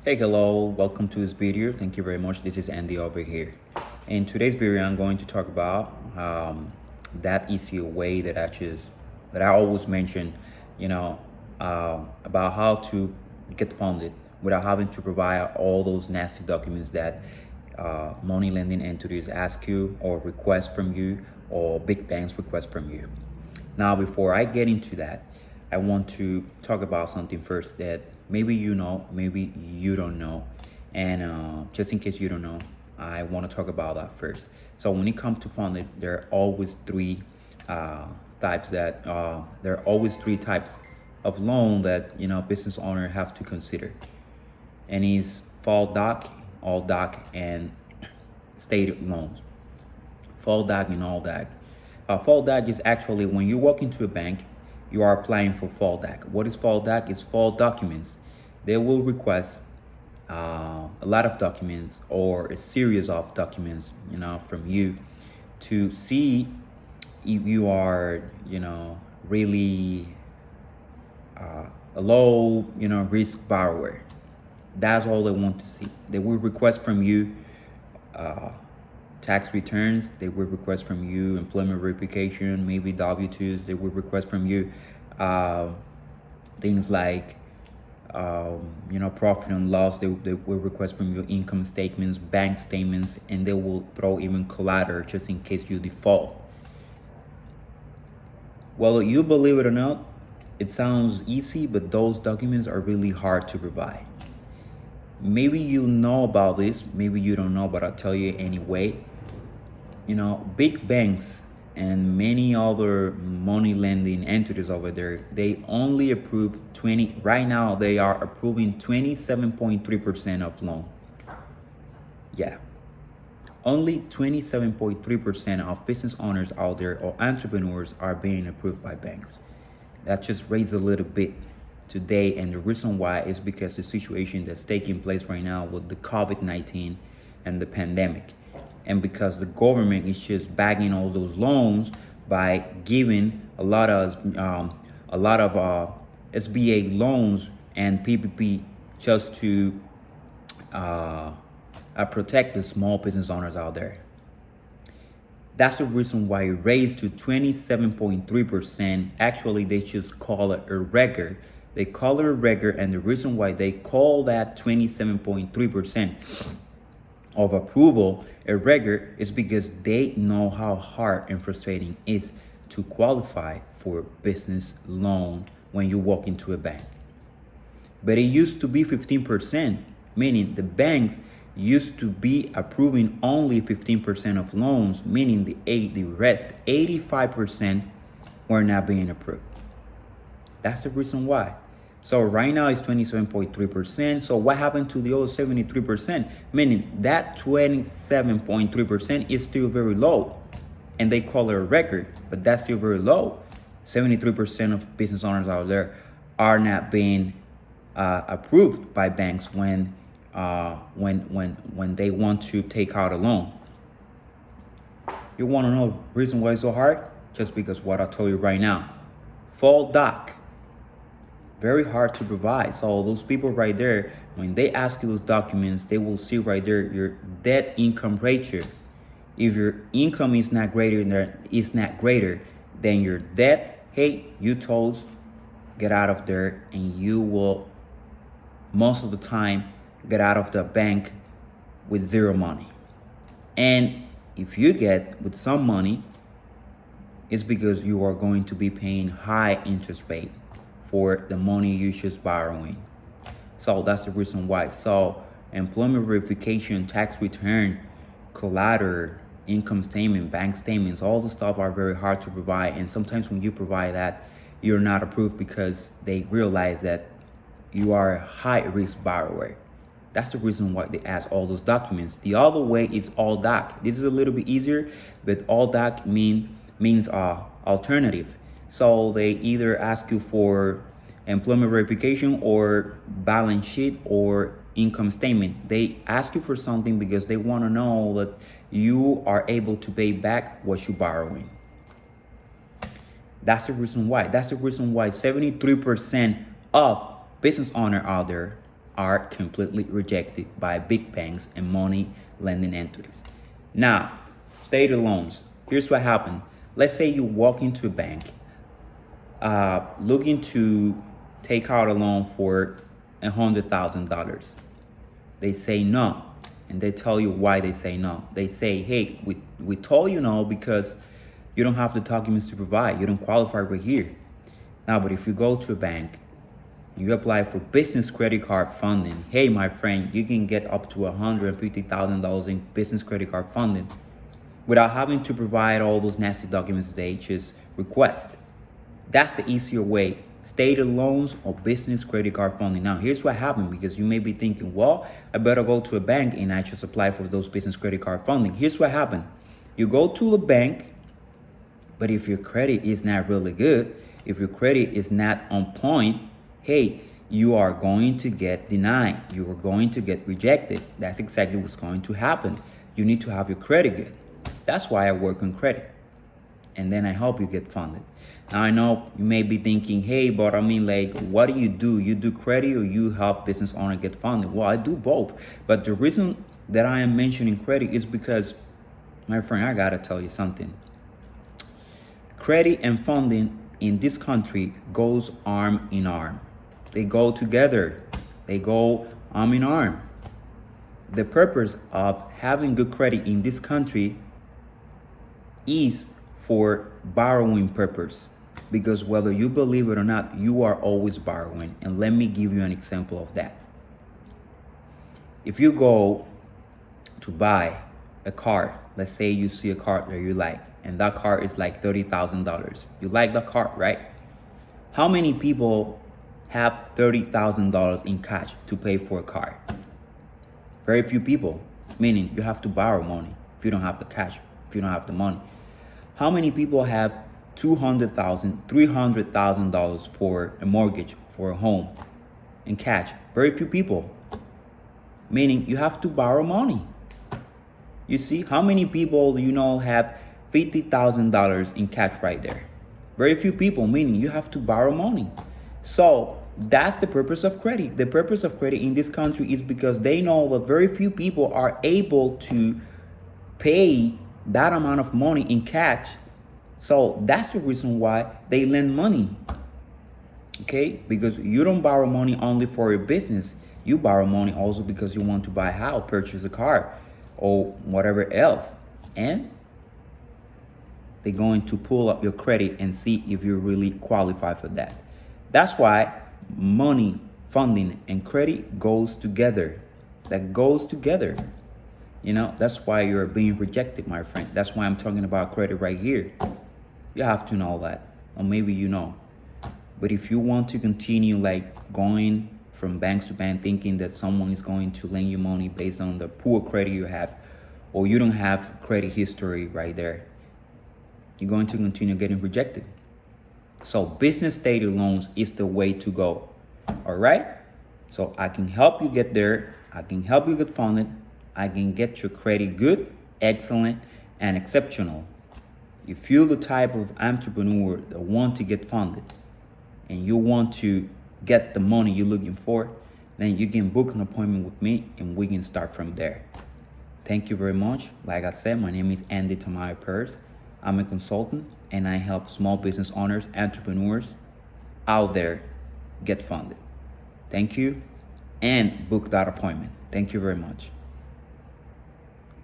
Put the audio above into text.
Hey, hello, welcome to this video. Thank you very much. This is Andy over here. In today's video, I'm going to talk about that easy way that I always mention, about how to get funded without having to provide all those nasty documents that money lending entities ask you or request from you or big banks request from you. Now, before I get into that, I want to talk about something first that maybe you know, maybe you don't know. And just in case you don't know, I want to talk about that first. So when it comes to funding, there are always three types of loan that business owner have to consider, and it's fall doc, all doc, and state loans. Fall doc and all doc. Fall DAC is actually when you walk into a bank, you are applying for fall DAC. What is fall DAC? It's fall documents. They will request a lot of documents or a series of documents, from you to see if you are, really a low, risk borrower. That's all they want to see. They will request from you tax returns. They will request from you employment verification, maybe W-2s. They will request from you things like profit and loss. They will request from you income statements, bank statements, and they will throw even collateral just in case you default. Well, you believe it or not, it sounds easy, but those documents are really hard to provide. Maybe you know about this, maybe you don't know, but I'll tell you anyway. Big banks and many other money lending entities over there, they only approve 20, right now they are approving 27.3% of loan. Yeah. Only 27.3% of business owners out there or entrepreneurs are being approved by banks. That just raised a little bit today, and the reason why is because the situation that's taking place right now with the COVID-19 and the pandemic, and because the government is just bagging all those loans by giving a lot of SBA loans and PPP just to protect the small business owners out there. That's the reason why it raised to 27.3%. Actually, they just call it irregular. They call it irregular, and the reason why they call that 27.3% of approval irregular is because they know how hard and frustrating it is to qualify for a business loan when you walk into a bank. But it used to be 15%, meaning the banks used to be approving only 15% of loans, meaning the rest 85% were not being approved. That's the reason why. So right now it's 27.3%. So what happened to the other 73%? Meaning that 27.3% is still very low, and they call it a record, but that's still very low. 73% of business owners out there are not being approved by banks when they want to take out a loan. You want to know the reason why it's so hard? Just because what I told you right now. Fall doc, very hard to provide. So those people right there, when they ask you those documents, they will see right there your debt income ratio. If your income is not greater than your debt, hey, you toes, get out of there, and you will most of the time get out of the bank with zero money. And if you get with some money, it's because you are going to be paying high interest rate for the money you just borrowing. So that's the reason why. So employment verification, tax return, collateral, income statement, bank statements, all the stuff are very hard to provide. And sometimes when you provide that, you're not approved because they realize that you are a high risk borrower. That's the reason why they ask all those documents. The other way is all doc. This is a little bit easier, but all doc means alternative. So they either ask you for employment verification or balance sheet or income statement. They ask you for something because they want to know that you are able to pay back what you're borrowing. That's the reason why. That's the reason why 73% of business owners out there are completely rejected by big banks and money lending entities. Now, student loans. Here's what happened. Let's say you walk into a bank looking to take out a loan for $100,000. They say no, and they tell you why they say no. They say, hey, we told you no because you don't have the documents to provide. You don't qualify right here. Now, but if you go to a bank and you apply for business credit card funding, hey, my friend, you can get up to $150,000 in business credit card funding without having to provide all those nasty documents they just request. That's the easier way. Student loans or business credit card funding. Now, here's what happened, because you may be thinking, well, I better go to a bank and I just apply for those business credit card funding. Here's what happened. You go to a bank, but if your credit is not really good, if your credit is not on point, hey, you are going to get denied. You are going to get rejected. That's exactly what's going to happen. You need to have your credit good. That's why I work on credit. And then I help you get funded. Now, I know you may be thinking, hey, but I mean, like, what do? You do credit or you help business owner get funded? Well, I do both. But the reason that I am mentioning credit is because, my friend, I gotta tell you something. Credit and funding in this country goes arm in arm. They go together. They go arm in arm. The purpose of having good credit in this country is for borrowing purpose, because whether you believe it or not, you are always borrowing. And let me give you an example of that. If you go to buy a car, let's say you see a car that you like, and that car is like $30,000. You like the car, right? How many people have $30,000 in cash to pay for a car? Very few people, meaning you have to borrow money if you don't have the cash, if you don't have the money. How many people have $200,000, $300,000 for a mortgage for a home in cash? Very few people, meaning you have to borrow money. You see, how many people do you know have $50,000 in cash right there? Very few people, meaning you have to borrow money. So that's the purpose of credit. The purpose of credit in this country is because they know that very few people are able to pay that amount of money in cash. So that's the reason why they lend money. Okay? Because you don't borrow money only for your business. You borrow money also because you want to buy a house, purchase a car, or whatever else. And they're going to pull up your credit and see if you really qualify for that. That's why money, funding, and credit goes together. That goes together. You know, that's why you're being rejected, my friend. That's why I'm talking about credit right here. You have to know that. Or maybe you know. But if you want to continue like going from banks to bank thinking that someone is going to lend you money based on the poor credit you have, or you don't have credit history right there, you're going to continue getting rejected. So business student loans is the way to go. All right? So I can help you get there. I can help you get funded. I can get your credit good, excellent, and exceptional. If you're the type of entrepreneur that want to get funded and you want to get the money you're looking for, then you can book an appointment with me and we can start from there. Thank you very much. Like I said, my name is Andy Tamayo Perez. I'm a consultant and I help small business owners, entrepreneurs out there get funded. Thank you, and book that appointment. Thank you very much.